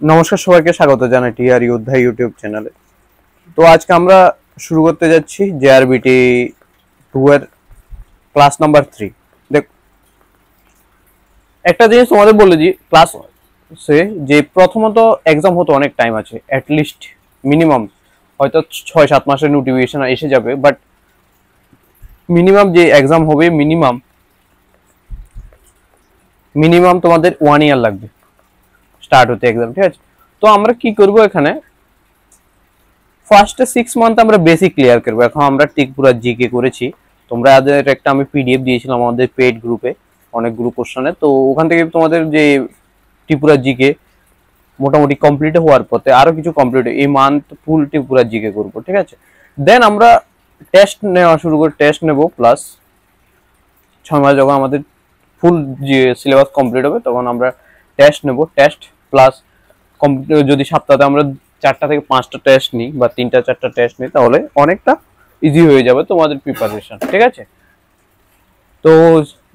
নমস্কার, সবাইকে স্বাগত জানাই টিআর যোদ্ধা ইউটিউব চ্যানেলে। তো আজকে আমরা শুরু করতে যাচ্ছি জেআরবিটি 2 এর ক্লাস নাম্বার 3। দেখ, একটা জিনিস তোমাদের বলে দিই, ক্লাসে যে প্রথমত এক্সাম হতে অনেক টাইম আছে, অ্যাটলিস্ট মিনিমাম হয়তো 6-7 মাসের নোটিফিকেশন এসে যাবে, বাট মিনিমাম যে এক্সাম হবে মিনিমাম মিনিমাম তোমাদের 1 ইয়ার লাগবে স্টার্ট হতে এক্সাম, ঠিক আছে? তো আমরা কি করব এখানে, ফার্স্টে 6 মান্থ আমরা বেসিক ক্লিয়ার করবো। এখন আমরা ত্রিপুরা জিকে করেছি, তোমরা আদের একটা আমি পিডিএফ দিয়েছিলাম আমাদের পেড গ্রুপে অনেকগুলো কোশ্চেনে, তো ওখান থেকে তোমাদের যে ত্রিপুরা জিকে মোটামুটি কমপ্লিট হওয়ার পথে আরো কিছু কমপ্লিট, এই মান্থ ফুল ত্রিপুরা জিকে করবো, ঠিক আছে? দেন আমরা টেস্ট নেওয়া শুরু করি, টেস্ট নেব প্লাস 6 মাস যখন আমাদের ফুল যে সিলেবাস কমপ্লিট হবে তখন আমরা টেস্ট নেব। টেস্ট প্লাস যদি সপ্তাহে আমরা 4টা থেকে 5টা টেস্ট নিই বা 3টা 4টা টেস্ট নিই তাহলে অনেকটা ইজি হয়ে যাবে তোমাদের প্রিপারেশন, ঠিক আছে? তো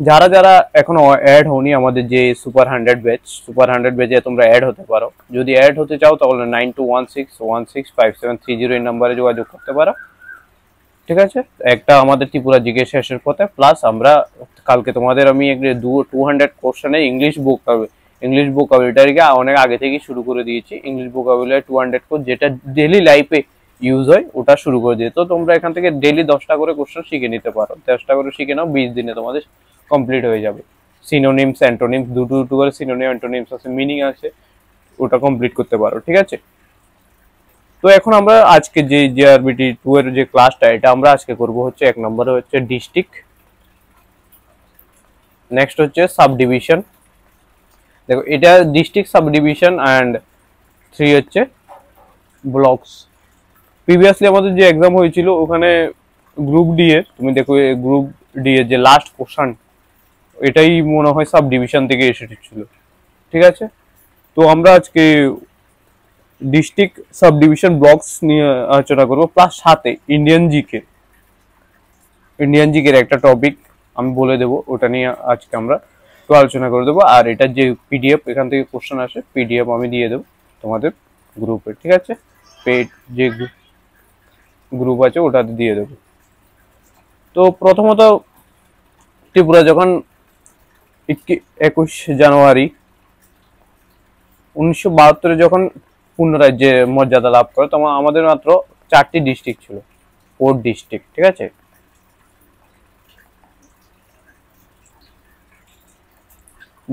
যারা যারা এখনো অ্যাড হওনি আমাদের যে সুপার 100 ব্যাচে তোমরা অ্যাড হতে পারো। যদি অ্যাড হতে চাও তাহলে 9216165730 এই নাম্বারে যোগাযোগ করতে পারো, ঠিক আছে? একটা আমাদের ত্রিপুরা জিজ্ঞেস শেষের পথে, প্লাস আমরা কালকে তোমাদের আমি 200 কোশ্চেনে ইংলিশ ভোকাবুলারিকে অনেক আগে থেকে শুরু করে দিয়েছি। ইংলিশ ভোকাবুলারি 200 কোর্স যেটা ডেলি লাইফে ইউজ হয় ওটা শুরু করে দিয়ে, তো তোমরা এখান থেকে ডেলি 10টা করে কোশ্চেন শিখে নিতে পারো। 10টা করে শিখে নাও, 20 দিনে তোমাদের কমপ্লিট হয়ে যাবে। সিনোনিমস অ্যান্টোনিমস দুটো দুটো করে সিনোনিম অ্যান্টোনিমস আছে, মিনিং আছে, ওটা কমপ্লিট করতে পারো, ঠিক আছে? তো এখন আমরা আজকে যে জেআরবিটি 2 এর যে ক্লাসটা এটা আমরা আজকে করব হচ্ছে 1 নম্বরে হচ্ছে ডিস্ট্রিক্ট, নেক্সট হচ্ছে সাব ডিভিশন। দেখো এটা ডিস্ট্রিক্ট, সাব ডিভিশন অ্যান্ড 3 হচ্ছে ব্লকস। প্রিভিয়াসলি আমাদের যে এক্সাম হয়েছিল ওখানে গ্রুপ ডি এর, তুমি দেখো গ্রুপ ডি এর যে লাস্ট কোশ্চেন এটাই মনে হয় সাব ডিভিশন থেকে এসেছিল, ঠিক আছে? তো আমরা আজকে ডিস্ট্রিক্ট, সাব ডিভিশন, ব্লকস নিয়ে আলোচনা করবো, প্লাস সাথে ইন্ডিয়ান জিকের একটা টপিক আমি বলে দেবো, ওটা নিয়ে আজকে আমরা একটু আলোচনা করে দেবো। আর এটার যে পিডিএফ এখান থেকে কোশ্চেন আসে, পিডিএফ আমি দিয়ে দেবো তোমাদের গ্রুপে, ঠিক আছে? পেড যে গ্রুপ আছে ওটাতে দিয়ে দেবো। তো প্রথমত ত্রিপুরা যখন 21 জানুয়ারি 1972 যখন পূর্ণ রাজ্যে মর্যাদা লাভ করে তখন আমাদের মাত্র 4টি ডিস্ট্রিক্ট ছিল, 4 ডিস্ট্রিক্ট, ঠিক আছে?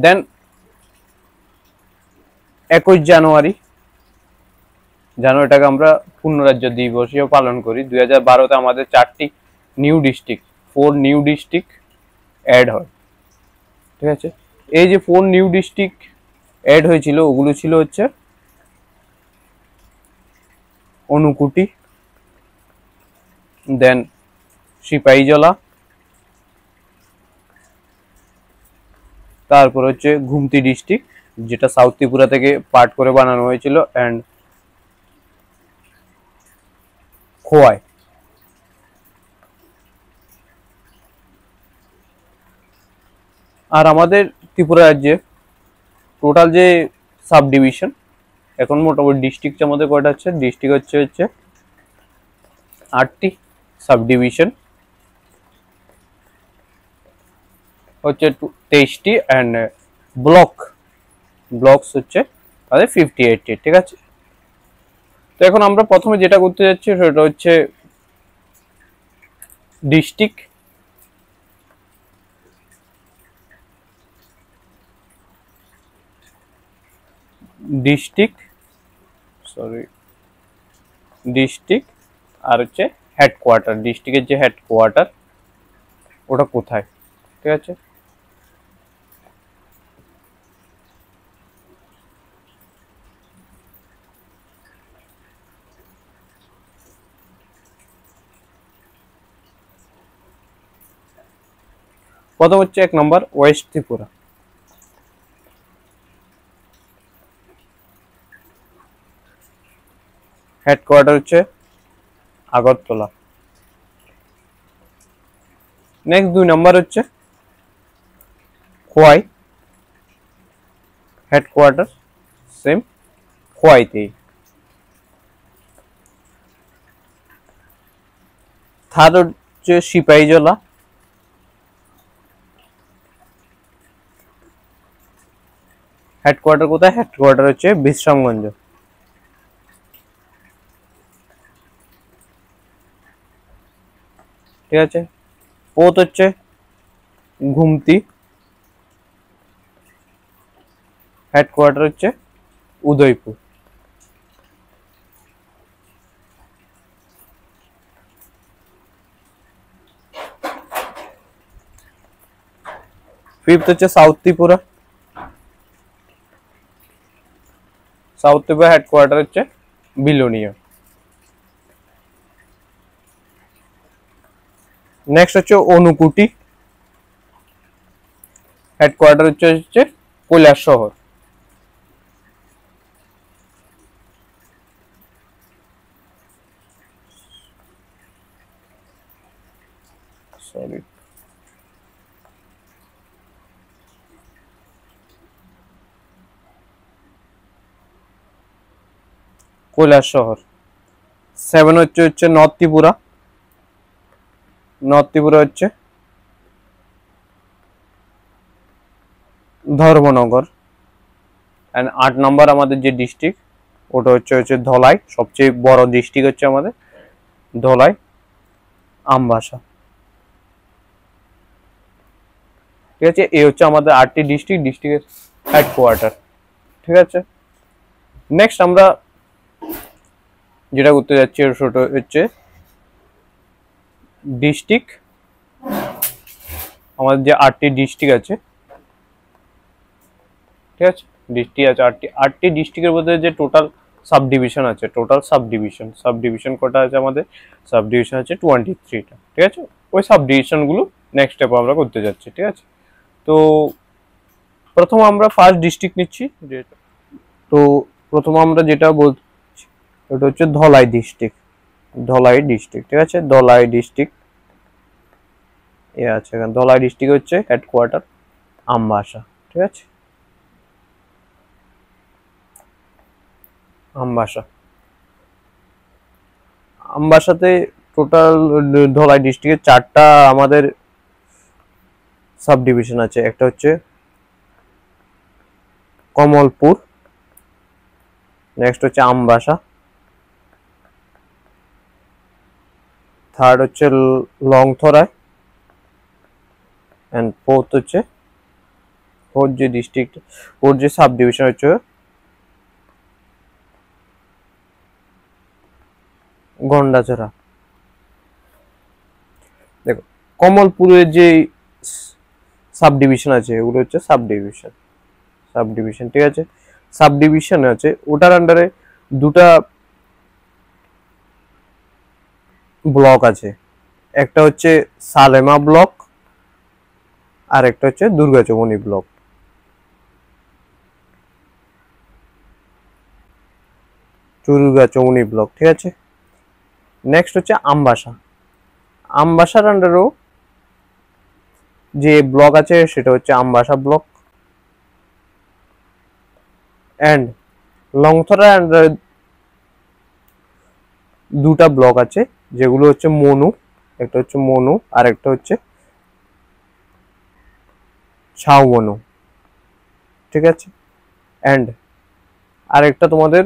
দেন 21 জানুয়ারিটাকে আমরা পূর্ণ রাজ্য দিবসীয় পালন করি। 2012তে আমাদের 4টি new district, 4 new district add হয়, ঠিক আছে? এই যে 4 নিউ ডিস্ট্রিক্ট অ্যাড হয়েছিল ওগুলো ছিল হচ্ছে অনুকুটি, দেন সিপাহীজলা, তারপর হচ্ছে ঘুমতি ডিস্ট্রিক্ট যেটা সাউথ ত্রিপুরা থেকে পার্ট করে বানানো হয়েছিল, অ্যান্ড খোয়াই। আর আমাদের ত্রিপুরা রাজ্যে টোটাল যে সাব ডিভিশন এখন মোটামুটি ডিস্ট্রিক্ট আমাদের কয়টা হচ্ছে, ডিস্ট্রিক্ট হচ্ছে 8টি, সাব ডিভিশন হচ্ছে 23টি, অ্যান্ড ব্লকস হচ্ছে তাদের 58টি, ঠিক আছে? তো এখন আমরা প্রথমে যেটা করতে যাচ্ছি সেটা হচ্ছে ডিস্ট্রিক্ট। ডিস্ট্রিক্ট আর হচ্ছে হেডকোয়ার্টার, ডিস্ট্রিক্টের যে হেডকোয়ার্টার ওটা কোথায়, ঠিক আছে? প্রথম হচ্ছে 1 নম্বর ওয়েস্ট ত্রিপুরা, হেডকোয়ার্টার হচ্ছে আগরতলা। নেক্সট 2 নম্বর হচ্ছে খোয়াই, হেডকোয়ার্টার সেম খোয়াইতে। থার্ড হচ্ছে সিপাহীজলা। হেডকোয়ার্টার কোথায়? হেডকোয়ার্টার হচ্ছে বিশ্রামগঞ্জ। ঠিক আছে। ফোর্থ হচ্ছে ঘুমতি, হেডকোয়ার্টার হচ্ছে উদয়পুর। ফিফথ হচ্ছে south Tripura, south Tripura headquarter হচ্ছে বিলোনিয়া। নেক্সট হচ্ছে অনুকুটি, হেডকোয়ার্টার হচ্ছে কৈলাসহর। সরি, কৈলাসহর। সেভেন হচ্ছে নর্থ ত্রিপুরা, নর্থ ত্রিপুরা হচ্ছে ধর্মনগর। অ্যান্ড 8 নম্বর আমাদের যে ডিস্ট্রিক্ট ওটা হচ্ছে ধলাই, সবচেয়ে বড় ডিস্ট্রিক্ট হচ্ছে আমাদের ধলাই, আমবাসা। ঠিক আছে, এই হচ্ছে আমাদের 8টি ডিস্ট্রিক্টের হেডকোয়ার্টার। ঠিক আছে, নেক্সট আমরা যেটা করতে যাচ্ছি সেটা হচ্ছে ডিস্ট্রিক্ট। আমাদের যে 8টি ডিস্ট্রিক্ট আছে, ঠিক আছে, ডিস্ট্রিক্ট আছে 8টি ডিস্ট্রিক্টের মধ্যে যে টোটাল সাব ডিভিশন আছে, টোটাল সাব ডিভিশন কটা আছে আমাদের? সাব ডিভিশন আছে 23টা। ঠিক আছে, ওই সাব ডিভিশনগুলো নেক্সট স্টেপ আমরা করতে যাচ্ছি। ঠিক আছে, তো প্রথম আমরা ফার্স্ট ডিস্ট্রিক্ট নিচ্ছি। তো প্রথম আমরা যেটা বলছি ওটা হচ্ছে ধলাই ডিস্ট্রিক্ট। ধলাই ডিস্ট্রিক্ট, ঠিক আছে, ধলাই ডিস্ট্রিক্ট এ আছে এখানে। ধলাই ডিস্ট্রিক্ট হচ্ছে হেডকোয়ার্টার আমবাসা। ঠিক আছে, আমবাসা। আমবাসাতে টোটাল ধলাই ডিস্ট্রিক্টে 4টা আমাদের সাব ডিভিশন আছে। একটা হচ্ছে কমলপুর, নেক্সট হচ্ছে আমবাসা, থার্ড হচ্ছে লংথরাই, এন্ড ফোর্থ যে ডিস্ট্রিক্ট, ফোর্থ যে সাব ডিভিশন হচ্ছে গন্ডাছড়া। দেখো, কমলপুরের যে সাব ডিভিশন আছে এগুলো হচ্ছে সাব ডিভিশন। ঠিক আছে, সাব ডিভিশন আছে, ওটার আন্ডারে দুটা ব্লক আছে। একটা হচ্ছে সালেমা ব্লক আর একটা হচ্ছে দুর্গাচমনি ব্লক। দুর্গাচমনি ব্লক, ঠিক আছে। নেক্সট হচ্ছে আমবাসা। আমবাসার আন্ডারেও যে ব্লক আছে সেটা হচ্ছে আমবাসা ব্লক। এন্ড লংথরার আন্ডারে দুটা ব্লক আছে যেগুলো হচ্ছে মনু, একটা হচ্ছে মনু আর একটা হচ্ছে ছাউমনু। ঠিক আছে, এন্ড আরেকটা তোমাদের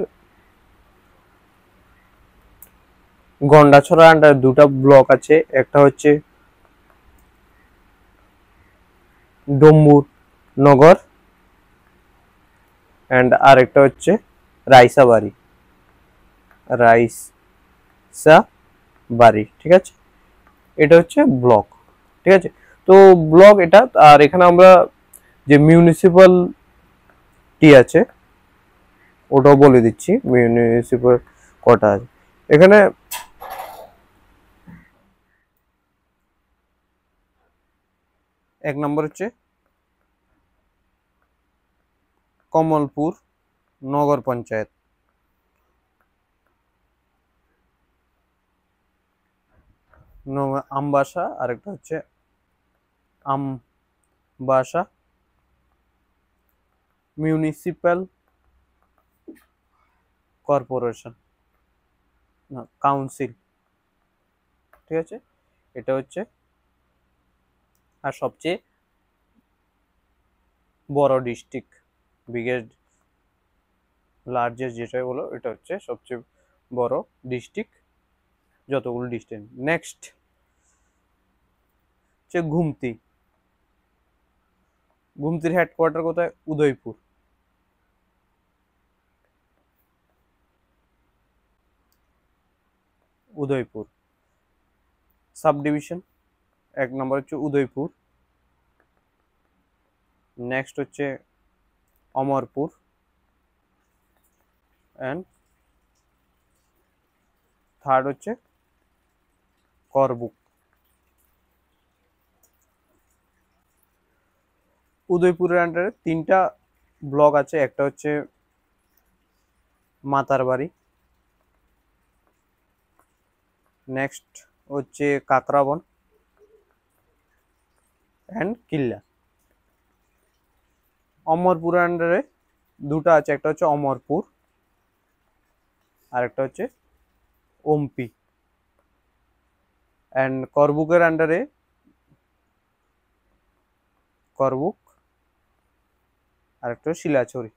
গন্ডাছড়া আন্ডার দুটা ব্লক আছে, একটা হচ্ছে ডম্বুর নগর এন্ড আরেকটা হচ্ছে রাইসাবাড়ি। ঠিক আছে, এটা হচ্ছে ব্লক। ঠিক আছে, তো ব্লক এটা। আর এখানে আমরা যে মিউনিসিপালিটি আছে ওটাও বলে দিচ্ছি, মিউনিসিপাল কটা আছে এখানে। এক নম্বর হচ্ছে কমলপুর নগর পঞ্চায়েত, আমবাসা, আরেকটা হচ্ছে আমবাসা মিউনিসিপাল কর্পোরেশন, না কাউন্সিল, ঠিক আছে। এটা হচ্ছে আর সবচেয়ে বড় ডিস্ট্রিক্ট, বিগেস্ট লার্জেস্ট যেটাই বলো, এটা হচ্ছে সবচেয়ে বড় ডিস্ট্রিক্ট যতগুলো ডিস্ট্রিক্ট। নেক্সট হচ্ছে ঘুমতি। ঘুমতির হেডকোয়ার্টার কোথায়? উদয়পুর। উদয়পুর সাব ডিভিশন, 1 নম্বর হচ্ছে উদয়পুর। নেক্সট হচ্ছে অমরপুর অ্যান্ড থার্ড হচ্ছে করবুক। উদয়পুরের আন্ডারে 3টা ব্লক আছে, একটা হচ্ছে মাতারবাড়ি, নেক্সট হচ্ছে কাকরাবন অ্যান্ড কিল্লা। অমরপুরের আন্ডারে 2টা আছে, একটা হচ্ছে অমরপুর আর একটা হচ্ছে ওমপি। অ্যান্ড করবুকের আন্ডারে করবুক আর একটা শিলাছড়ি।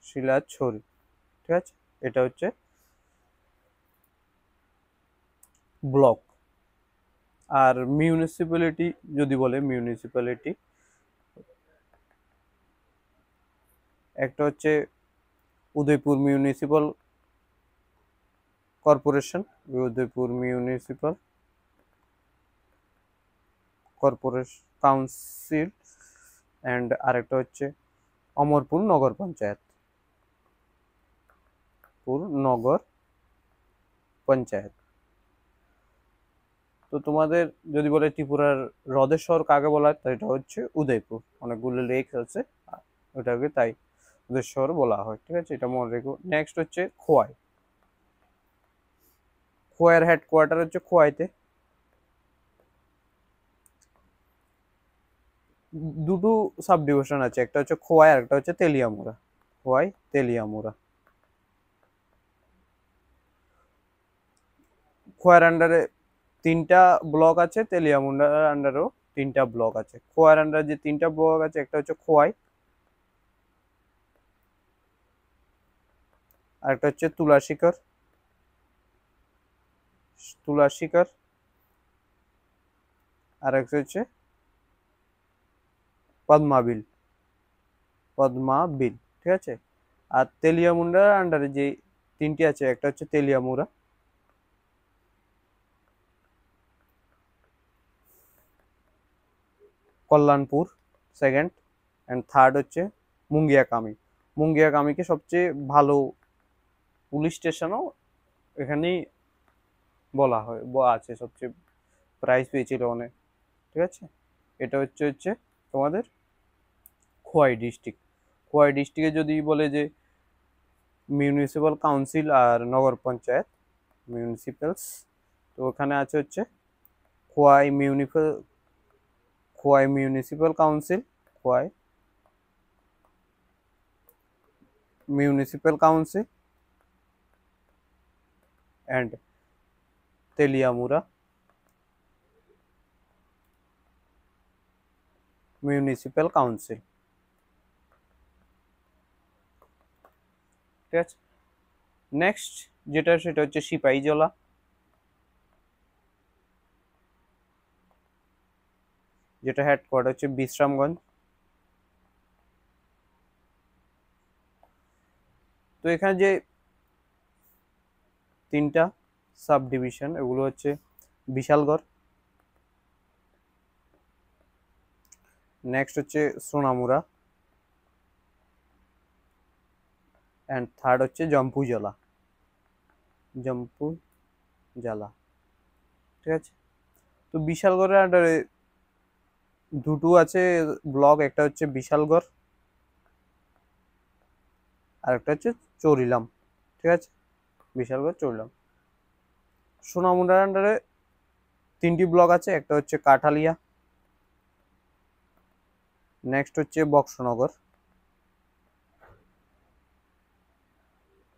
শিলাছড়ি, ঠিক আছে। এটা হচ্ছে ব্লক। আর মিউনিসিপ্যালিটি যদি বলে, মিউনিসিপ্যালিটি একটা হচ্ছে Udaipur municipal corporation, Udaipur municipal corporation council, and আরেকটা হচ্ছে অমরপুর নগর পঞ্চায়েত, নগর পঞ্চায়েত। তো তোমাদের যদি বলে ত্রিপুরার হ্রদের শহর কাকে বলা হয়, তাই এটা হচ্ছে উদয়পুর। অনেকগুলো লেক আছে, ওটাকে তাই হ্রদের শহর বলা হয়, ঠিক আছে, এটা মনে রেখো। নেক্সট হচ্ছে খোয়াই। খোয়াইয়ের হেডকোয়ার্টার হচ্ছে খোয়াইতে। দুটো সাব ডিভিশন আছে, একটা হচ্ছে খোয়াই আর একটা হচ্ছে তেলিয়ামুড়া। খোয়াই, তেলিয়ামুড়া। খোয়াইয়ের আন্ডারে 3টা ব্লক আছে, তেলিয়ামুড়ার আন্ডারেও 3টা ব্লক আছে। খোয়াইয়ের আন্ডারে যে 3টা ব্লক আছে, একটা হচ্ছে খোয়াই, আর একটা হচ্ছে তুলাশিকর, তুলাশিকর, আর একটা হচ্ছে পদ্মাবিল, পদ্মাবিল, ঠিক আছে। আর তেলিয়ামুড়ার আন্ডারে যে 3টি আছে, একটা হচ্ছে Teliamura, Kalyanpur second, and third হচ্ছে মুঙ্গিয়াকামি। মুঙ্গিয়াকামিকে সবচেয়ে ভালো পুলিশ স্টেশনও এখানেই বলা হয়, আছে, সবচেয়ে প্রাইজ পেয়েছিল অনেক, ঠিক আছে। এটা হচ্ছে তোমাদের খোয়াই ডিস্ট্রিক্ট। খোয়াই ডিস্ট্রিক্টে যদি বলে যে মিউনিসিপাল কাউন্সিল আর নগর পঞ্চায়েত, মিউনিসিপ্যালস, তো ওখানে আছে হচ্ছে Khowai Khowai municipal council, Khowai municipal council and Teliamura municipal council, ঠিক আছে। নেক্সট যেটা সেটা হচ্ছে সিপাহীজলা। যেটা হেডকোয়ার্টার হচ্ছে বিশ্রামগঞ্জ। তো এখানে যে 3টা সাব ডিভিশন, এগুলো হচ্ছে বিশালগড়, নেক্সট হচ্ছে সোনামুড়া, অ্যান্ড থার্ড হচ্ছে জম্পু জেলা, জম্পু জেলা, ঠিক আছে। তো বিশালগড়ের আন্ডারে 2টো আছে ব্লক, একটা হচ্ছে বিশালগড় আর একটা হচ্ছে চরিলাম, ঠিক আছে, বিশালগড় চরিলাম। সোনামুড়ার আন্ডারে 3টি ব্লক আছে, একটা হচ্ছে কাঠালিয়া, নেক্সট হচ্ছে বক্সনগর,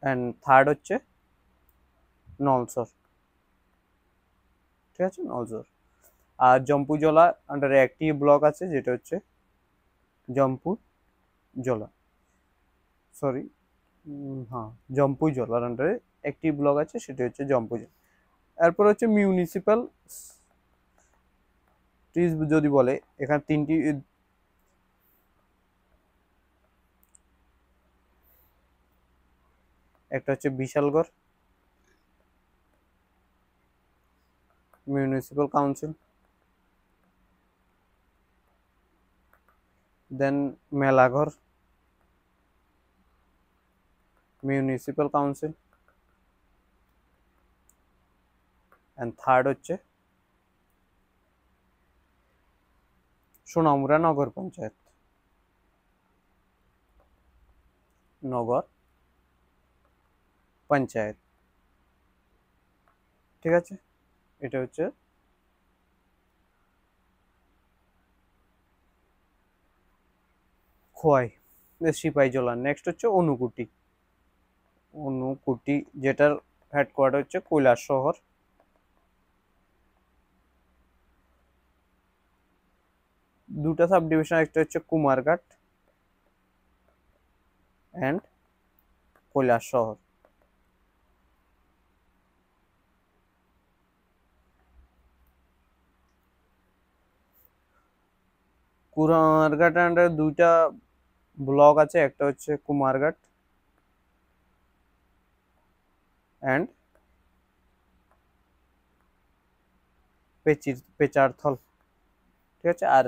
অ্যান্ড থার্ড হচ্ছে নলসর, ঠিক আছে, নলসর। আর জম্পু জলা আন্ডারে একটি ব্লক আছে যেটা হচ্ছে জম্পু জলা, সরি, হ্যাঁ, জম্পু জলার আন্ডারে একটি ব্লক আছে সেটা হচ্ছে জম্পু জলা। এরপর হচ্ছে মিউনিসিপাল যদি বলে, এখানে তিনটি, একটা হচ্ছে Bishalgarh municipal council, then Melaghar municipal council, and third হচ্ছে সোনামুড়া নগর পঞ্চায়েত, নগর পঞ্চায়েত, ঠিক আছে। এটা হচ্ছে খোয়াই সিপাহীজলা। নেক্সট হচ্ছে অনুকুটি, অনুকুটি যেটার হেডকোয়ার্টার হচ্ছে কৈলাসহর, দুটা সাব ডিভিশন, একটা হচ্ছে কুমারঘাট অ্যান্ড কৈলাসহর। কুমারঘাট আন্ডারে দুইটা ব্লক আছে, একটা হচ্ছে কুমারঘাট অ্যান্ড পেচারথল, ঠিক আছে। আর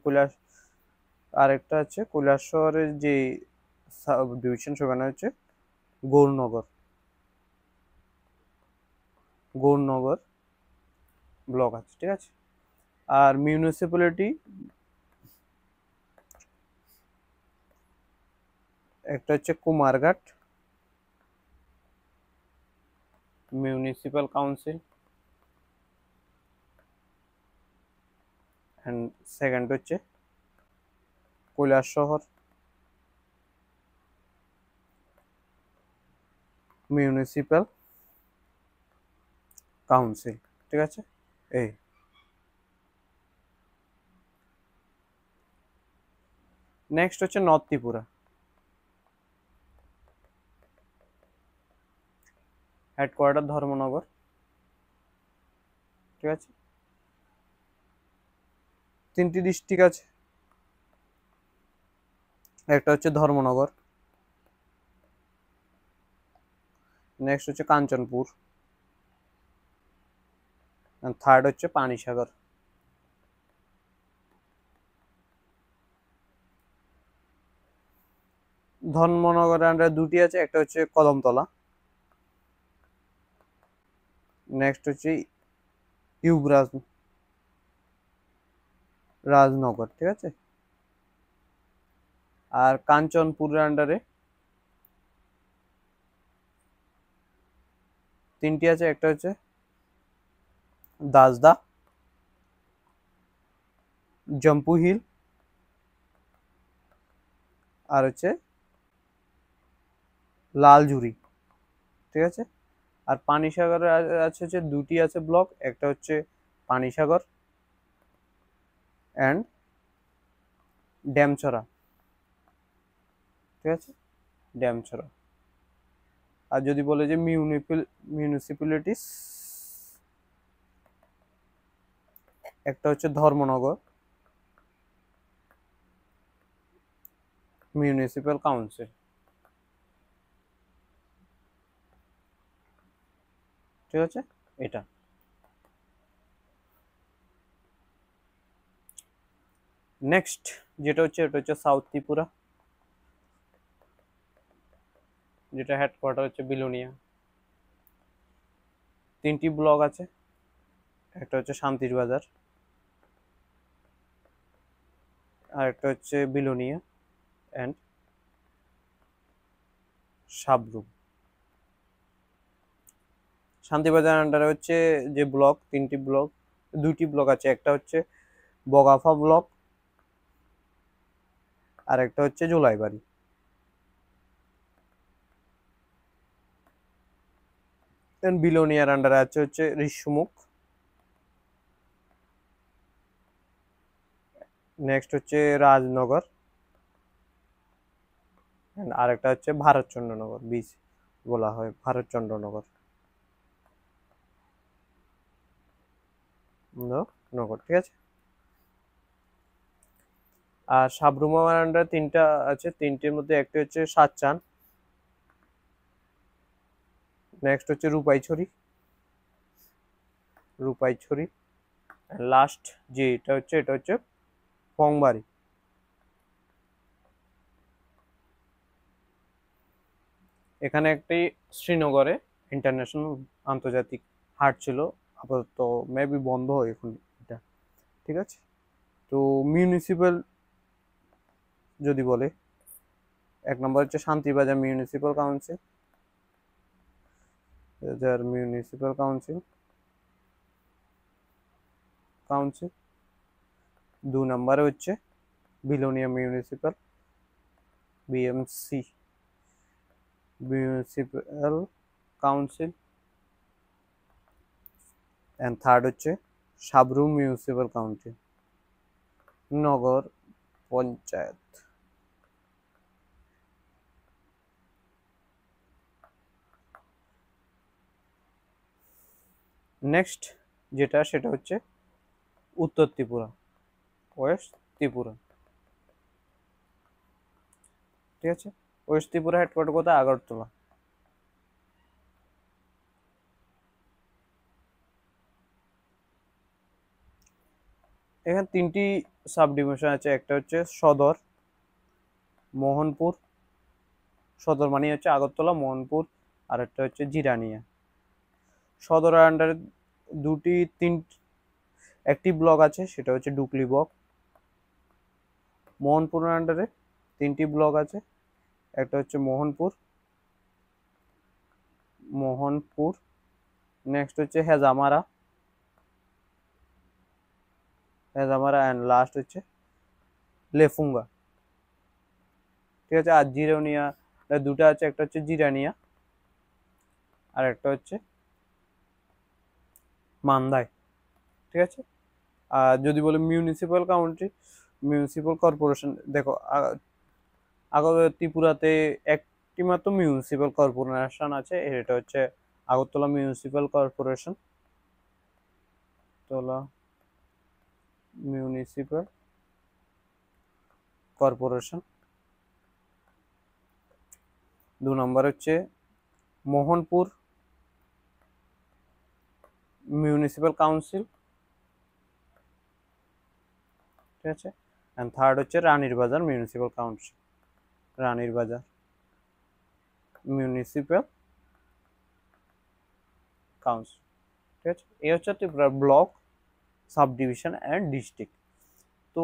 কৈলাস, আর একটা আছে কৈলাসহরের যে সাব ডিভিশন সেখানে হচ্ছে গৌরনগর, গৌরনগর ব্লক আছে, ঠিক আছে। আর মিউনিসিপ্যালিটি একটা হচ্ছে Kumarghat municipal council, and second হচ্ছে কৈলাসহর মিউনিসিপাল কাউন্সিল, ঠিক আছে। এই নেক্সট হচ্ছে নর্থ ত্রিপুরা, হেডকোয়ার্টার ধর্মনগর, ঠিক আছে। তিনটি ডিস্ট্রিক্ট আছে, একটা হচ্ছে ধর্মনগর, নেক্সট হচ্ছে কাঞ্চনপুর, থার্ড হচ্ছে পানিসাগর। ধর্মনগরের আন্ডারে দুটি আছে, একটা হচ্ছে কদমতলা, নেক্সট হচ্ছে ইউবরাজ রাজনগর, ঠিক আছে। আর কাঞ্চনপুরের আন্ডারে তিনটি আছে, একটা হচ্ছে দাসদা, জম্পু হিল, আর হচ্ছে লালঝুরি, ঠিক আছে। আর পানিসাগরের আছে হচ্ছে দুটি আছে ব্লক, একটা হচ্ছে পানিসাগর অ্যান্ড ড্যামছড়া, ঠিক আছে, ড্যামছড়া। আর যদি বলে যে মিউনিসিপ্যালিটিস, একটা হচ্ছে ধর্মনগর মিউনিসিপাল কাউন্সিল, ঠিক আছে। এটা নেক্সট যেটা হচ্ছে, এটা হচ্ছে সাউথ ত্রিপুরা, যেটা হেডকোয়ার্টার হচ্ছে বিলোনিয়া। তিনটি ব্লক আছে, একটা হচ্ছে শান্তির বাজার, আর একটা হচ্ছে বিলোনিয়া অ্যান্ড সাবরুম। শান্তিবাজার আন্ডারে হচ্ছে যে ব্লক, তিনটি ব্লক, দুইটি ব্লক আছে, একটা হচ্ছে বগাফা ব্লক আর একটা হচ্ছে জুলাইবাড়ি, দেন বিলোনিয়ার আন্ডারে আছে হচ্ছে ঋষিমুখ। নেক্সট হচ্ছে রাজনগর, আরেকটা হচ্ছে ভারতচন্দ্রনগর, বিচ বলা হয় ভারতচন্দ্রনগর নগর, ঠিক আছে। আর সাবরুমের আন্ডারে তিনটা আছে, তিনটির মধ্যে একটি হচ্ছে সাতচান, নেক্সট হচ্ছে রূপাইছড়ি, লাস্ট যে এটা হচ্ছে পংবাড়ি। এখানে একটি শ্রীনগরে ইন্টারন্যাশনাল আন্তর্জাতিক হাট ছিল, আপাতত মেবি বন্ধ হয় এখন এটা, ঠিক আছে। তো মিউনিসিপ্যাল যদি বলে, এক নম্বর হচ্ছে Santirbazar municipal council, municipal council council. 2 নম্বরে হচ্ছে Belonia municipal, BMC municipal council. And third হচ্ছে Sabroom municipal council, nagar panchayat. Next যেটা সেটা হচ্ছে উত্তর ত্রিপুরা, ওয়েস্ট ত্রিপুরা, ঠিক আছে। ওয়েস্ট ত্রিপুরা হেডকোয়ার্টার কোথায়? আগরতলা। এখানে তিনটি সাব ডিভিশন আছে, একটা হচ্ছে সদর, মোহনপুর, সদর মানে হচ্ছে আগরতলা, মোহনপুর আর একটা হচ্ছে জিরানিয়া। সদরের আন্ডারে একটি ব্লক আছে, সেটা হচ্ছে ডুকলি ব্লক। মোহনপুরের আন্ডারে তিনটি ব্লক আছে, একটা হচ্ছে মোহনপুর, নেক্সট হচ্ছে হেজামারা অ্যান্ড লাস্ট হচ্ছে লেফুঙ্গা, ঠিক আছে। আর জিরানিয়া দুটো আছে, একটা হচ্ছে জিরানিয়া আর একটা হচ্ছে মান্দাই, ঠিক আছে। আর যদি বলে মিউনিসিপ্যাল কর্পোরেশন, দেখো ত্রিপুরাতে একটি মাত্র মিউনিসিপ্যাল কর্পোরেশন আছে, এটা হচ্ছে আগরতলা মিউনিসিপ্যাল কর্পোরেশন, তোলা মিউনিসিপ্যাল কর্পোরেশন। 2 নম্বর হচ্ছে মোহনপুর মিউনিসিপ্যাল কাউন্সিল, ঠিক আছে। এন্ড থার্ড হচ্ছে রানীর বাজার মিউনিসিপ্যাল কাউন্সিল, রানীর বাজার মিউনিসিপ্যাল কাউন্সিল, ঠিক আছে। এই হচ্ছে Tripura block, sub division and district. তো